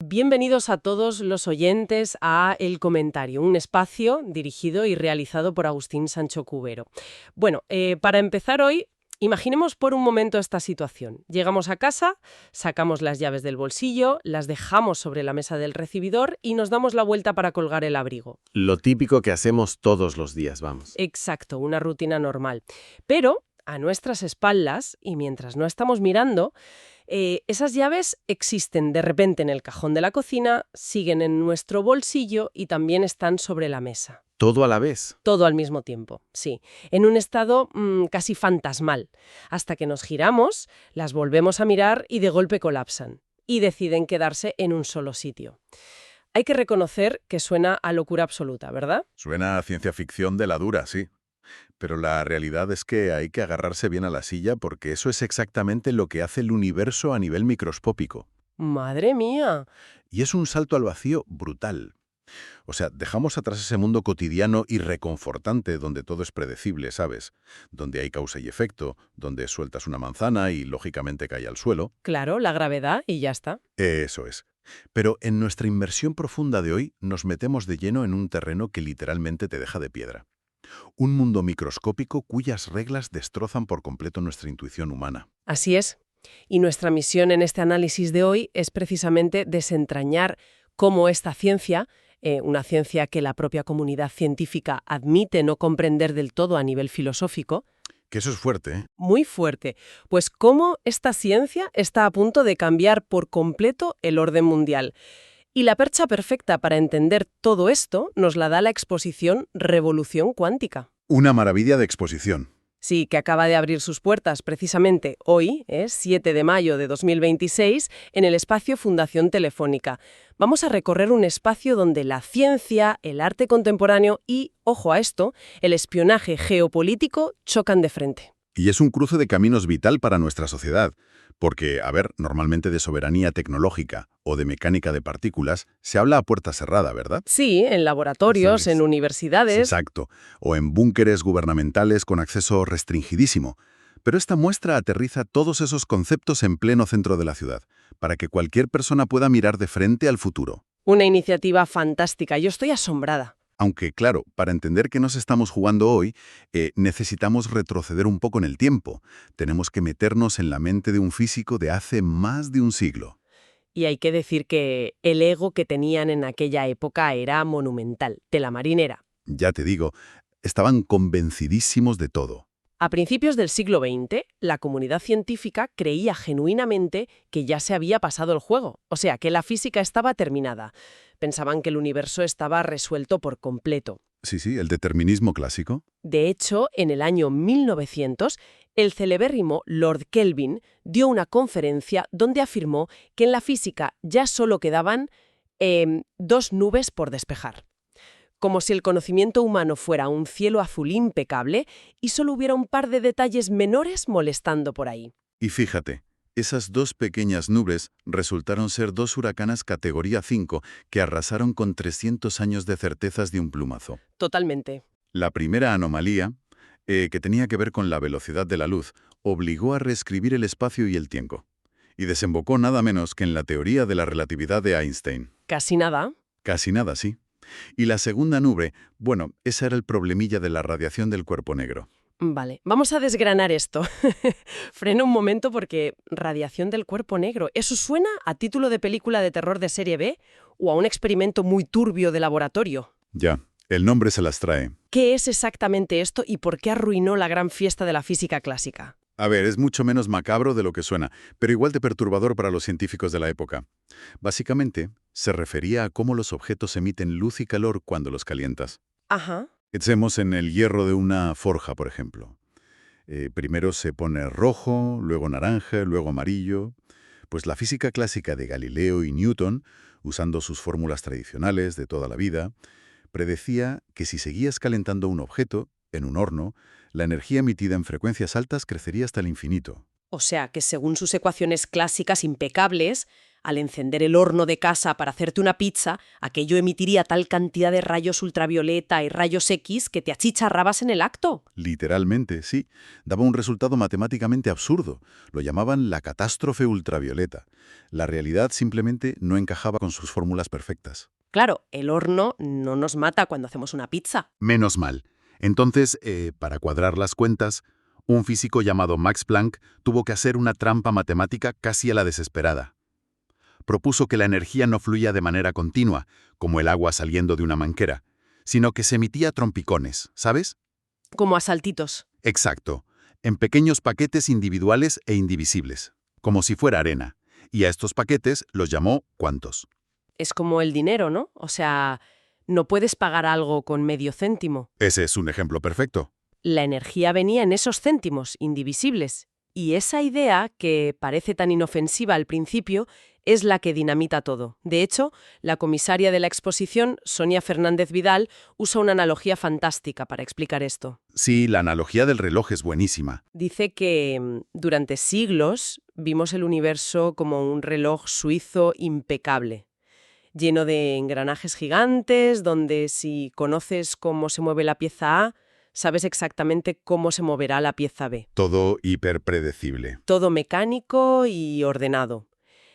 Bienvenidos a todos los oyentes a El Comentario, un espacio dirigido y realizado por Agustín Sancho Cubero. Bueno, para empezar hoy, imaginemos por un momento esta situación. Llegamos a casa, sacamos las llaves del bolsillo, las dejamos sobre la mesa del recibidor y nos damos la vuelta para colgar el abrigo. Lo típico que hacemos todos los días, vamos. Exacto, una rutina normal. Pero a nuestras espaldas, y mientras no estamos mirando, esas llaves existen de repente en el cajón de la cocina, siguen en nuestro bolsillo y también están sobre la mesa. ¿Todo a la vez? Todo al mismo tiempo, sí, en un estado casi fantasmal. Hasta que nos giramos, las volvemos a mirar y de golpe colapsan. Y deciden quedarse en un solo sitio. Hay que reconocer que suena a locura absoluta, ¿verdad? Suena a ciencia ficción de la dura, sí. Pero la realidad es que hay que agarrarse bien a la silla porque eso es exactamente lo que hace el universo a nivel microscópico. ¡Madre mía! Y es un salto al vacío brutal. O sea, dejamos atrás ese mundo cotidiano y reconfortante donde todo es predecible, ¿sabes? Donde hay causa y efecto, donde sueltas una manzana y lógicamente cae al suelo. Claro, la gravedad y ya está. Eso es. Pero en nuestra inmersión profunda de hoy nos metemos de lleno en un terreno que literalmente te deja de piedra. Un mundo microscópico cuyas reglas destrozan por completo nuestra intuición humana. Así es. Y nuestra misión en este análisis de hoy es precisamente desentrañar cómo esta ciencia, una ciencia que la propia comunidad científica admite no comprender del todo a nivel filosófico, Que eso es fuerte, ¿eh? muy fuerte, pues cómo esta ciencia está a punto de cambiar por completo el orden mundial. Y la percha perfecta para entender todo esto nos la da la exposición Revolución Cuántica. Una maravilla de exposición. Sí, que acaba de abrir sus puertas precisamente hoy, 7 de mayo de 2026, en el espacio Fundación Telefónica. Vamos a recorrer un espacio donde la ciencia, el arte contemporáneo y, ojo a esto, el espionaje geopolítico chocan de frente. Y es un cruce de caminos vital para nuestra sociedad. Porque, a ver, normalmente de soberanía tecnológica o de mecánica de partículas se habla a puerta cerrada, ¿verdad? Sí, en laboratorios, Sí, en universidades. Exacto. O en búnkeres gubernamentales con acceso restringidísimo. Pero esta muestra aterriza todos esos conceptos en pleno centro de la ciudad, para que cualquier persona pueda mirar de frente al futuro. Una iniciativa fantástica. Yo estoy asombrada. Aunque, claro, para entender qué nos estamos jugando hoy, necesitamos retroceder un poco en el tiempo. Tenemos que meternos en la mente de un físico de hace más de un siglo. Y hay que decir que el ego que tenían en aquella época era monumental, tela marinera. Ya te digo, estaban convencidísimos de todo. A principios del siglo XX, la comunidad científica creía genuinamente que ya se había pasado el juego, o sea, que la física estaba terminada. Pensaban que el universo estaba resuelto por completo. Sí, el determinismo clásico. De hecho, en el año 1900, el celebérrimo Lord Kelvin dio una conferencia donde afirmó que en la física ya solo quedaban dos nubes por despejar. Como si el conocimiento humano fuera un cielo azul impecable y solo hubiera un par de detalles menores molestando por ahí. Y fíjate, esas dos pequeñas nubes resultaron ser dos huracanes categoría 5 que arrasaron con 300 años de certezas de un plumazo. Totalmente. La primera anomalía, que tenía que ver con la velocidad de la luz, obligó a reescribir el espacio y el tiempo. Y desembocó nada menos que en la teoría de la relatividad de Einstein. Casi nada. Casi nada, sí. Y la segunda nube, bueno, esa era el problemilla de la radiación del cuerpo negro. Vale, vamos a desgranar esto. Frena un momento porque radiación del cuerpo negro, ¿eso suena a título de película de terror de serie B o a un experimento muy turbio de laboratorio? Ya, el nombre se las trae. ¿Qué es exactamente esto y por qué arruinó la gran fiesta de la física clásica? A ver, es mucho menos macabro de lo que suena, pero igual de perturbador para los científicos de la época. Básicamente, se refería a cómo los objetos emiten luz y calor cuando los calientas. Ajá. Pensemos en el hierro de una forja, por ejemplo. Primero se pone rojo, luego naranja, luego amarillo. Pues la física clásica de Galileo y Newton, usando sus fórmulas tradicionales de toda la vida, predecía que si seguías calentando un objeto, en un horno, la energía emitida en frecuencias altas crecería hasta el infinito. O sea que según sus ecuaciones clásicas impecables, al encender el horno de casa para hacerte una pizza, aquello emitiría tal cantidad de rayos ultravioleta y rayos X que te achicharrabas en el acto. Literalmente, sí. Daba un resultado matemáticamente absurdo. Lo llamaban la catástrofe ultravioleta. La realidad simplemente no encajaba con sus fórmulas perfectas. Claro, el horno no nos mata cuando hacemos una pizza. Menos mal. Entonces, para cuadrar las cuentas, un físico llamado Max Planck tuvo que hacer una trampa matemática casi a la desesperada. Propuso que la energía no fluía de manera continua, como el agua saliendo de una manguera, sino que se emitía a trompicones, ¿sabes? Como a saltitos. Exacto, en pequeños paquetes individuales e indivisibles, como si fuera arena, y a estos paquetes los llamó cuantos. Es como el dinero, ¿no? O sea, no puedes pagar algo con medio céntimo. Ese es un ejemplo perfecto. La energía venía en esos céntimos, indivisibles. Y esa idea, que parece tan inofensiva al principio, es la que dinamita todo. De hecho, la comisaria de la exposición, Sonia Fernández Vidal, usa una analogía fantástica para explicar esto. Sí, la analogía del reloj es buenísima. Dice que durante siglos vimos el universo como un reloj suizo impecable, lleno de engranajes gigantes, donde si conoces cómo se mueve la pieza A, sabes exactamente cómo se moverá la pieza B. Todo hiperpredecible. Todo mecánico y ordenado.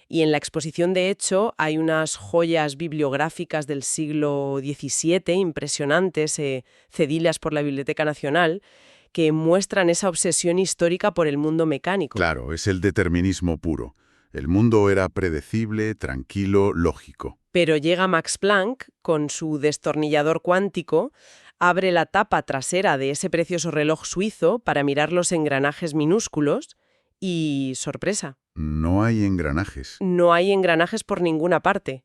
Y en la exposición, de hecho, hay unas joyas bibliográficas del siglo XVII impresionantes, cedidas por la Biblioteca Nacional, que muestran esa obsesión histórica por el mundo mecánico. Claro, es el determinismo puro. El mundo era predecible, tranquilo, lógico. Pero llega Max Planck con su destornillador cuántico, abre la tapa trasera de ese precioso reloj suizo para mirar los engranajes minúsculos y, sorpresa, No hay engranajes. no hay engranajes por ninguna parte.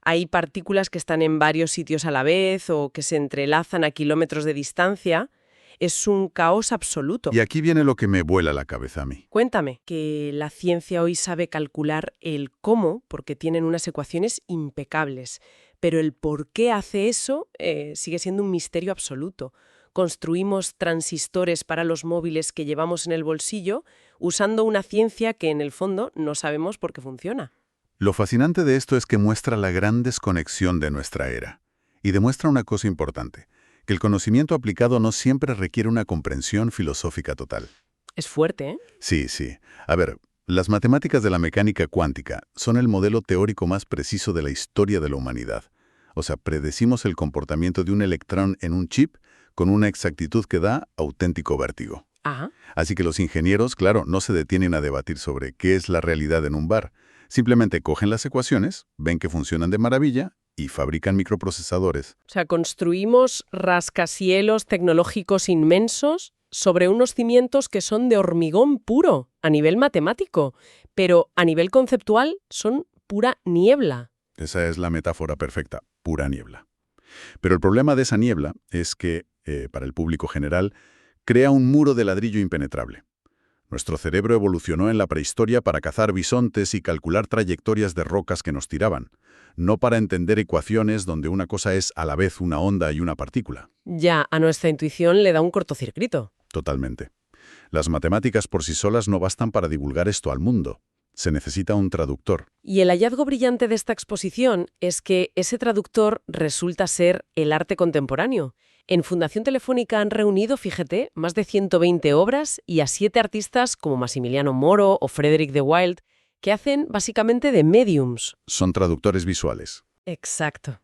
Hay partículas que están en varios sitios a la vez o que se entrelazan a kilómetros de distancia. Es un caos absoluto. Y aquí viene lo que me vuela la cabeza a mí. Cuéntame, que la ciencia hoy sabe calcular el cómo, porque tienen unas ecuaciones impecables, pero el por qué hace eso sigue siendo un misterio absoluto. Construimos transistores para los móviles que llevamos en el bolsillo usando una ciencia que en el fondo no sabemos por qué funciona. Lo fascinante de esto es que muestra la gran desconexión de nuestra era. Y demuestra una cosa importante, que el conocimiento aplicado no siempre requiere una comprensión filosófica total. Es fuerte, ¿eh? Sí, sí. A ver, las matemáticas de la mecánica cuántica son el modelo teórico más preciso de la historia de la humanidad. O sea, predecimos el comportamiento de un electrón en un chip con una exactitud que da auténtico vértigo. Ajá. Así que los ingenieros, claro, no se detienen a debatir sobre qué es la realidad en un bar. Simplemente cogen las ecuaciones, ven que funcionan de maravilla y fabrican microprocesadores. O sea, construimos rascacielos tecnológicos inmensos sobre unos cimientos que son de hormigón puro, a nivel matemático, pero a nivel conceptual son pura niebla. Esa es la metáfora perfecta, pura niebla. Pero el problema de esa niebla es que, para el público general, crea un muro de ladrillo impenetrable. Nuestro cerebro evolucionó en la prehistoria para cazar bisontes y calcular trayectorias de rocas que nos tiraban, no para entender ecuaciones donde una cosa es a la vez una onda y una partícula. Ya, a nuestra intuición le da un cortocircuito. Totalmente. Las matemáticas por sí solas no bastan para divulgar esto al mundo. Se necesita un traductor. Y el hallazgo brillante de esta exposición es que ese traductor resulta ser el arte contemporáneo. En Fundación Telefónica han reunido, fíjate, más de 120 obras y a 7 artistas como Massimiliano Moro o Frederick de Wild, que hacen básicamente de mediums. Son traductores visuales. Exacto.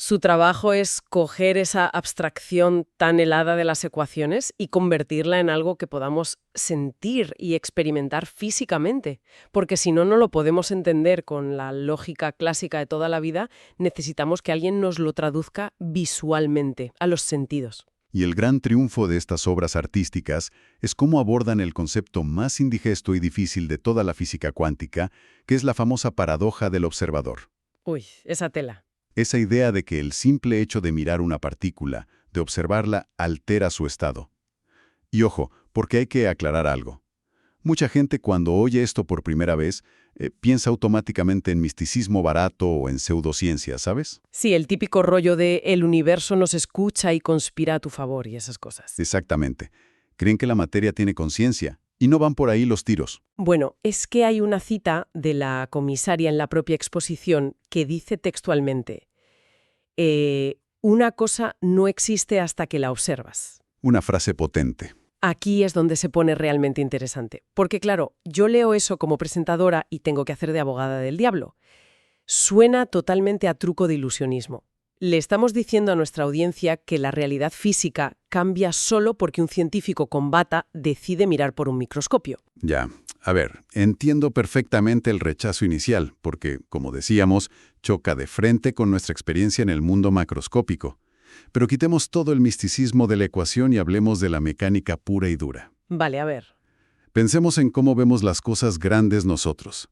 Su trabajo es coger esa abstracción tan helada de las ecuaciones y convertirla en algo que podamos sentir y experimentar físicamente, porque si no, no lo podemos entender con la lógica clásica de toda la vida, necesitamos que alguien nos lo traduzca visualmente, a los sentidos. Y el gran triunfo de estas obras artísticas es cómo abordan el concepto más indigesto y difícil de toda la física cuántica, que es la famosa paradoja del observador. Uy, esa tela. Esa idea de que el simple hecho de mirar una partícula, de observarla, altera su estado. Y ojo, porque hay que aclarar algo. Mucha gente cuando oye esto por primera vez, piensa automáticamente en misticismo barato o en pseudociencia, ¿sabes? Sí, el típico rollo de el universo nos escucha y conspira a tu favor y esas cosas. Exactamente. Creen que la materia tiene conciencia, Y no van por ahí los tiros. Bueno, es que hay una cita de la comisaria en la propia exposición que dice textualmente, una cosa no existe hasta que la observas. Una frase potente. Aquí es donde se pone realmente interesante. Porque claro, yo leo eso como presentadora y tengo que hacer de abogada del diablo. Suena totalmente a truco de ilusionismo. Le estamos diciendo a nuestra audiencia que la realidad física cambia solo porque un científico con bata decide mirar por un microscopio. Ya, a ver, entiendo perfectamente el rechazo inicial, porque, como decíamos, choca de frente con nuestra experiencia en el mundo macroscópico. Pero quitemos todo el misticismo de la ecuación y hablemos de la mecánica pura y dura. Vale, a ver. Pensemos en cómo vemos las cosas grandes nosotros.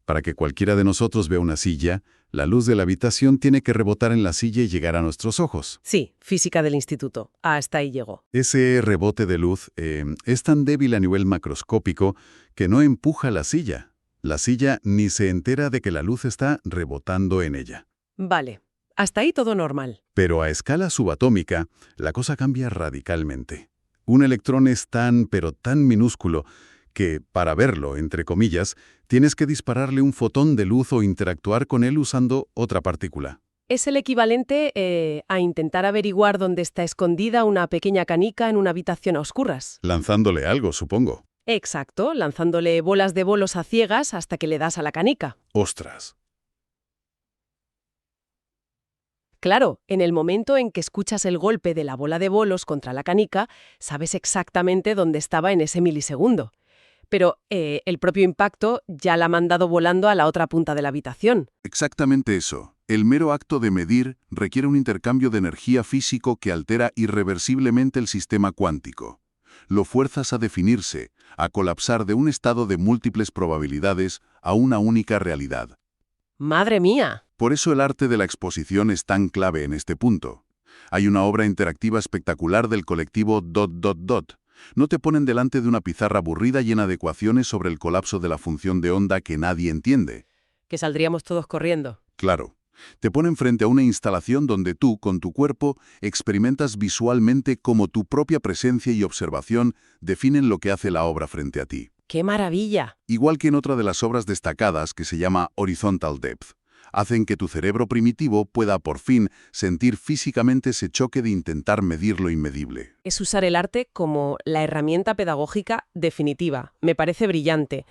Para que cualquiera de nosotros vea una silla, la luz de la habitación tiene que rebotar en la silla y llegar a nuestros ojos. Sí, física del instituto. Hasta ahí llegó. Ese rebote de luz es tan débil a nivel macroscópico que no empuja la silla. La silla ni se entera de que la luz está rebotando en ella. Vale, hasta ahí todo normal. Pero a escala subatómica, la cosa cambia radicalmente. Un electrón es tan, pero tan minúsculo que, para verlo, entre comillas, tienes que dispararle un fotón de luz o interactuar con él usando otra partícula. Es el equivalente a intentar averiguar dónde está escondida una pequeña canica en una habitación a oscuras. Lanzándole algo, supongo. Exacto, lanzándole bolas de bolos a ciegas hasta que le das a la canica. ¡Ostras! Claro, en el momento en que escuchas el golpe de la bola de bolos contra la canica, sabes exactamente dónde estaba en ese milisegundo. Pero el propio impacto ya la ha mandado volando a la otra punta de la habitación. Exactamente eso. El mero acto de medir requiere un intercambio de energía físico que altera irreversiblemente el sistema cuántico. Lo fuerzas a definirse, a colapsar de un estado de múltiples probabilidades a una única realidad. ¡Madre mía! Por eso el arte de la exposición es tan clave en este punto. Hay una obra interactiva espectacular del colectivo ... No te ponen delante de una pizarra aburrida llena de ecuaciones sobre el colapso de la función de onda que nadie entiende. Que saldríamos todos corriendo. Claro. Te ponen frente a una instalación donde tú, con tu cuerpo, experimentas visualmente cómo tu propia presencia y observación definen lo que hace la obra frente a ti. ¡Qué maravilla! Igual que en otra de las obras destacadas que se llama Horizontal Depth. Hacen que tu cerebro primitivo pueda, por fin, sentir físicamente ese choque de intentar medir lo inmedible. Es usar el arte como la herramienta pedagógica definitiva. Me parece brillante.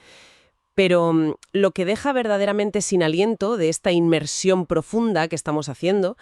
Pero lo que deja verdaderamente sin aliento de esta inmersión profunda que estamos haciendo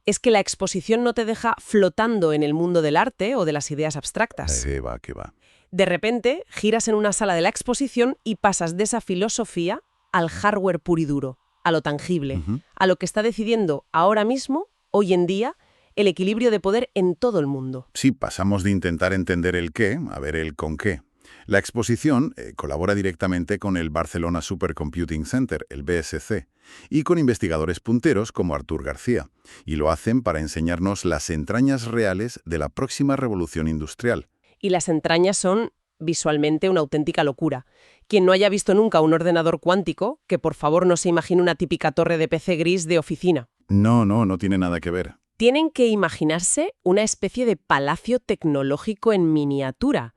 es que la exposición no te deja flotando en el mundo del arte o de las ideas abstractas. ¿Qué va? De repente, giras en una sala de la exposición y pasas de esa filosofía al hardware puro y duro, a lo tangible, a lo que está decidiendo ahora mismo, hoy en día, el equilibrio de poder en todo el mundo. Sí, pasamos de intentar entender el qué a ver el con qué. La exposición colabora directamente con el Barcelona Supercomputing Center, el BSC, y con investigadores punteros como Artur García, y lo hacen para enseñarnos las entrañas reales de la próxima revolución industrial. Y las entrañas son visualmente una auténtica locura. Quien no haya visto nunca un ordenador cuántico, que por favor no se imagine una típica torre de PC gris de oficina. No tiene nada que ver. Tienen que imaginarse una especie de palacio tecnológico en miniatura.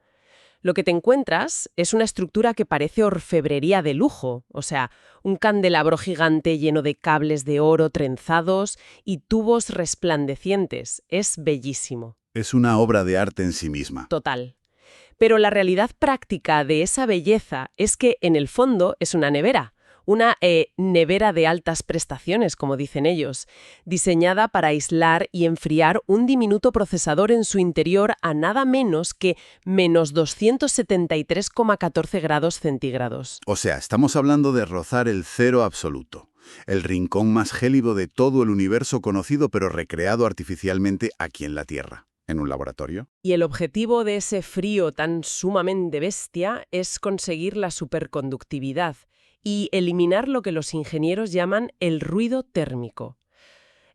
Lo que te encuentras es una estructura que parece orfebrería de lujo, o sea, un candelabro gigante lleno de cables de oro trenzados y tubos resplandecientes. Es bellísimo. Es una obra de arte en sí misma. Total. Pero la realidad práctica de esa belleza es que, en el fondo, es una nevera. Una nevera de altas prestaciones, como dicen ellos, diseñada para aislar y enfriar un diminuto procesador en su interior a nada menos que menos 273,14 grados centígrados. O sea, estamos hablando de rozar el cero absoluto, el rincón más gélido de todo el universo conocido pero recreado artificialmente aquí en la Tierra. ¿En un laboratorio? Y el objetivo de ese frío tan sumamente bestia es conseguir la superconductividad y eliminar lo que los ingenieros llaman el ruido térmico.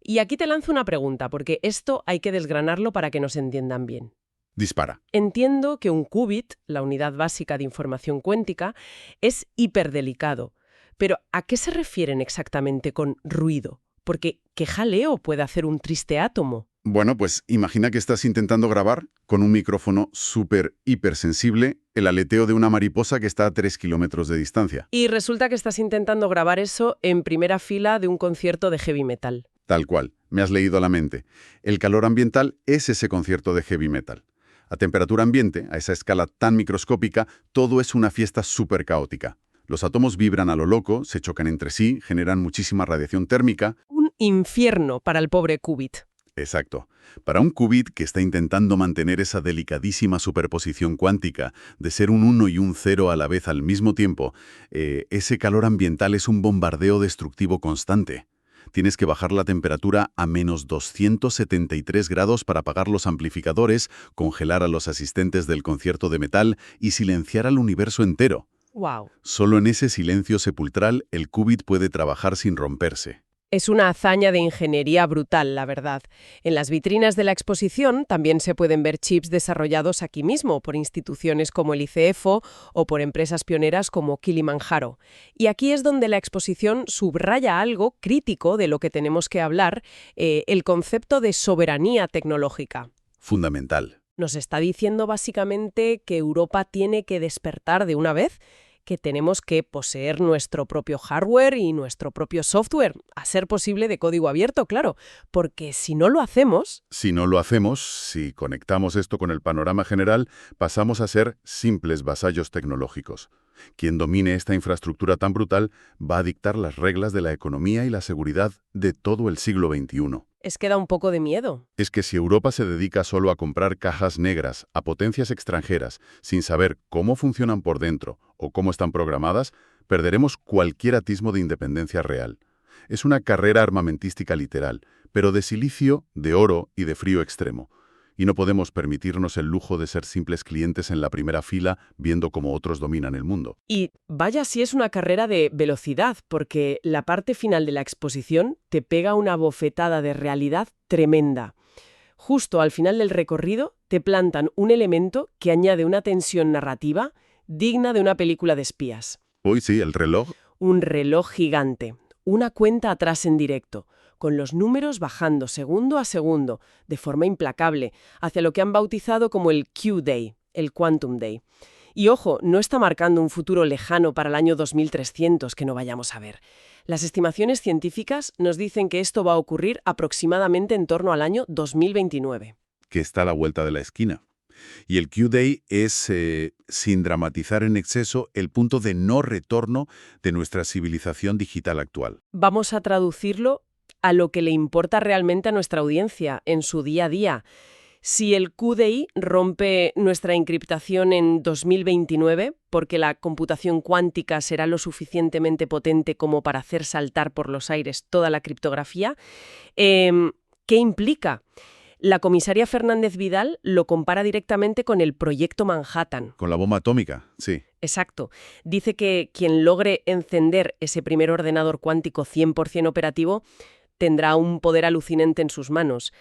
Y aquí te lanzo una pregunta, porque esto hay que desgranarlo para que nos entiendan bien. Dispara. Entiendo que un qubit, la unidad básica de información cuántica, es hiperdelicado. Pero ¿a qué se refieren exactamente con ruido? Porque ¿qué jaleo puede hacer un triste átomo? Bueno, pues imagina que estás intentando grabar con un micrófono súper hipersensible el aleteo de una mariposa que está a 3 kilómetros de distancia. Y resulta que estás intentando grabar eso en primera fila de un concierto de heavy metal. Tal cual, me has leído la mente. El calor ambiental es ese concierto de heavy metal. A temperatura ambiente, a esa escala tan microscópica, todo es una fiesta súper caótica. Los átomos vibran a lo loco, se chocan entre sí, generan muchísima radiación térmica. Un infierno para el pobre qubit. Exacto. Para un qubit que está intentando mantener esa delicadísima superposición cuántica de ser un 1 y un 0 a la vez al mismo tiempo, ese calor ambiental es un bombardeo destructivo constante. Tienes que bajar la temperatura a menos 273 grados para apagar los amplificadores, congelar a los asistentes del concierto de metal y silenciar al universo entero. ¡Wow! Solo en ese silencio sepulcral el qubit puede trabajar sin romperse. Es una hazaña de ingeniería brutal, la verdad. En las vitrinas de la exposición también se pueden ver chips desarrollados aquí mismo por instituciones como el ICEFO o por empresas pioneras como Kilimanjaro. Y aquí es donde la exposición subraya algo crítico de lo que tenemos que hablar, el concepto de soberanía tecnológica. Fundamental. Nos está diciendo básicamente que Europa tiene que despertar de una vez, que tenemos que poseer nuestro propio hardware y nuestro propio software, a ser posible de código abierto, claro, porque si no lo hacemos... Si conectamos esto con el panorama general, pasamos a ser simples vasallos tecnológicos. Quien domine esta infraestructura tan brutal va a dictar las reglas de la economía y la seguridad de todo el siglo XXI. Es que da un poco de miedo. Es que si Europa se dedica solo a comprar cajas negras a potencias extranjeras sin saber cómo funcionan por dentro o cómo están programadas, perderemos cualquier atismo de independencia real. Es una carrera armamentística literal, pero de silicio, de oro y de frío extremo. Y no podemos permitirnos el lujo de ser simples clientes en la primera fila viendo cómo otros dominan el mundo. Y vaya si es una carrera de velocidad, porque la parte final de la exposición te pega una bofetada de realidad tremenda. Justo al final del recorrido te plantan un elemento que añade una tensión narrativa digna de una película de espías. Uy, sí, el reloj. Un reloj gigante, una cuenta atrás en directo, con los números bajando segundo a segundo, de forma implacable, hacia lo que han bautizado como el Q-Day, el Quantum Day. Y ojo, no está marcando un futuro lejano para el año 2300 que no vayamos a ver. Las estimaciones científicas nos dicen que esto va a ocurrir aproximadamente en torno al año 2029. Que está a la vuelta de la esquina. Y el Q-Day es, sin dramatizar en exceso, el punto de no retorno de nuestra civilización digital actual. Vamos a traducirlo a lo que le importa realmente a nuestra audiencia en su día a día. Si el QDI rompe nuestra encriptación en 2029, porque la computación cuántica será lo suficientemente potente como para hacer saltar por los aires toda la criptografía, ¿qué implica? La comisaria Fernández Vidal lo compara directamente con el Proyecto Manhattan. Con la bomba atómica, sí. Exacto. Dice que quien logre encender ese primer ordenador cuántico 100% operativo tendrá un poder alucinante en sus manos.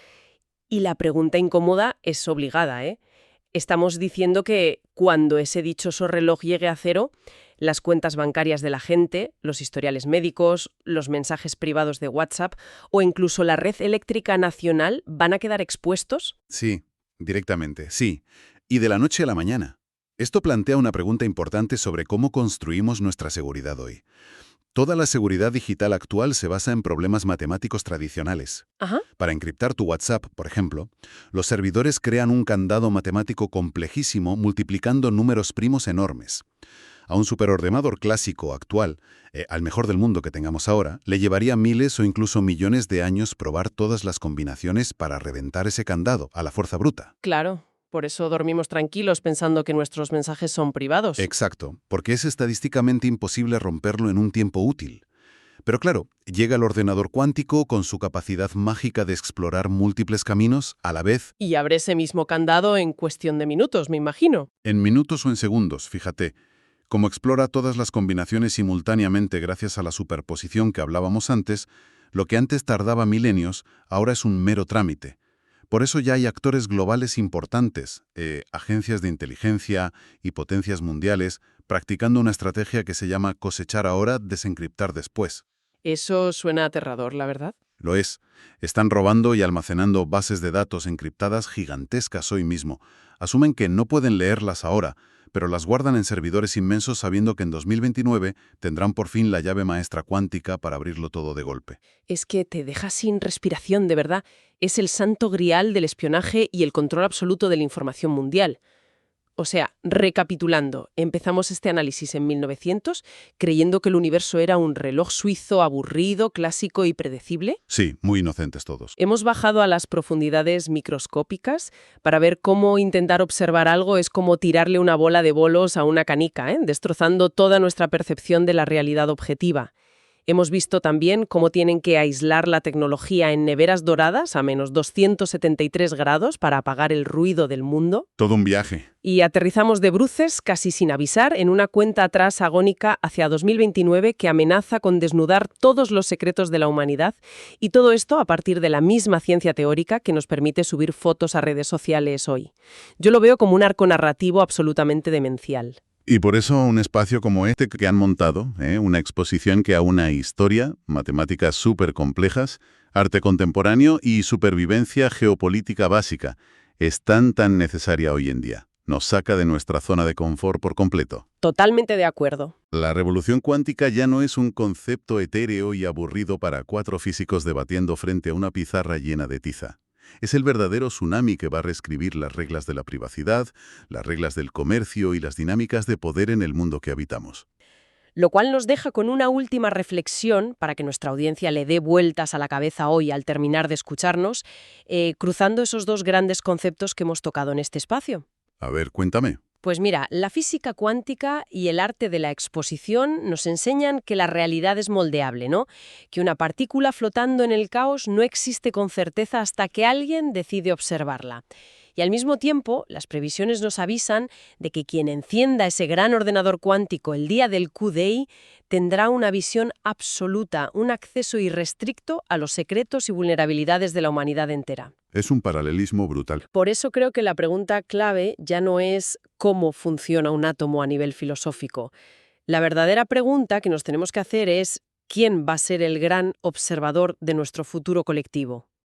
Y la pregunta incómoda es obligada, ¿eh? Estamos diciendo que cuando ese dichoso reloj llegue a cero, las cuentas bancarias de la gente, los historiales médicos, los mensajes privados de WhatsApp o incluso la red eléctrica nacional van a quedar expuestos. Sí, directamente, sí. Y de la noche a la mañana. Esto plantea una pregunta importante sobre cómo construimos nuestra seguridad hoy. Toda la seguridad digital actual se basa en problemas matemáticos tradicionales. Ajá. Para encriptar tu WhatsApp, por ejemplo, los servidores crean un candado matemático complejísimo multiplicando números primos enormes. A un superordenador clásico actual, al mejor del mundo que tengamos ahora, le llevaría miles o incluso millones de años probar todas las combinaciones para reventar ese candado a la fuerza bruta. Claro. Por eso dormimos tranquilos pensando que nuestros mensajes son privados. Exacto, porque es estadísticamente imposible romperlo en un tiempo útil. Pero claro, llega el ordenador cuántico con su capacidad mágica de explorar múltiples caminos a la vez. Y abre ese mismo candado en cuestión de minutos, me imagino. En minutos o en segundos, fíjate. Como explora todas las combinaciones simultáneamente gracias a la superposición que hablábamos antes, lo que antes tardaba milenios, ahora es un mero trámite. Por eso ya hay actores globales importantes, agencias de inteligencia y potencias mundiales, practicando una estrategia que se llama cosechar ahora, desencriptar después. Eso suena aterrador, la verdad. Lo es. Están robando y almacenando bases de datos encriptadas gigantescas hoy mismo. Asumen que no pueden leerlas ahora, pero las guardan en servidores inmensos sabiendo que en 2029 tendrán por fin la llave maestra cuántica para abrirlo todo de golpe. Es que te deja sin respiración, de verdad. Es el santo grial del espionaje y el control absoluto de la información mundial. O sea, recapitulando, empezamos este análisis en 1900 creyendo que el universo era un reloj suizo aburrido, clásico y predecible. Sí, muy inocentes todos. Hemos bajado a las profundidades microscópicas para ver cómo intentar observar algo es como tirarle una bola de bolos a una canica, destrozando toda nuestra percepción de la realidad objetiva. Hemos visto también cómo tienen que aislar la tecnología en neveras doradas a menos 273 grados para apagar el ruido del mundo. Todo un viaje. Y aterrizamos de bruces, casi sin avisar, en una cuenta atrás agónica hacia 2029 que amenaza con desnudar todos los secretos de la humanidad, y todo esto a partir de la misma ciencia teórica que nos permite subir fotos a redes sociales hoy. Yo lo veo como un arco narrativo absolutamente demencial. Y por eso un espacio como este que han montado, una exposición que aúna historia, matemáticas súper complejas, arte contemporáneo y supervivencia geopolítica básica, es tan necesaria hoy en día. Nos saca de nuestra zona de confort por completo. Totalmente de acuerdo. La revolución cuántica ya no es un concepto etéreo y aburrido para 4 físicos debatiendo frente a una pizarra llena de tiza. Es el verdadero tsunami que va a reescribir las reglas de la privacidad, las reglas del comercio y las dinámicas de poder en el mundo que habitamos. Lo cual nos deja con una última reflexión para que nuestra audiencia le dé vueltas a la cabeza hoy al terminar de escucharnos, cruzando esos dos grandes conceptos que hemos tocado en este espacio. A ver, cuéntame. Pues mira, la física cuántica y el arte de la exposición nos enseñan que la realidad es moldeable, ¿no? Que una partícula flotando en el caos no existe con certeza hasta que alguien decide observarla. Y al mismo tiempo, las previsiones nos avisan de que quien encienda ese gran ordenador cuántico el día del Q-Day tendrá una visión absoluta, un acceso irrestricto a los secretos y vulnerabilidades de la humanidad entera. Es un paralelismo brutal. Por eso creo que la pregunta clave ya no es cómo funciona un átomo a nivel filosófico. La verdadera pregunta que nos tenemos que hacer es ¿quién va a ser el gran observador de nuestro futuro colectivo?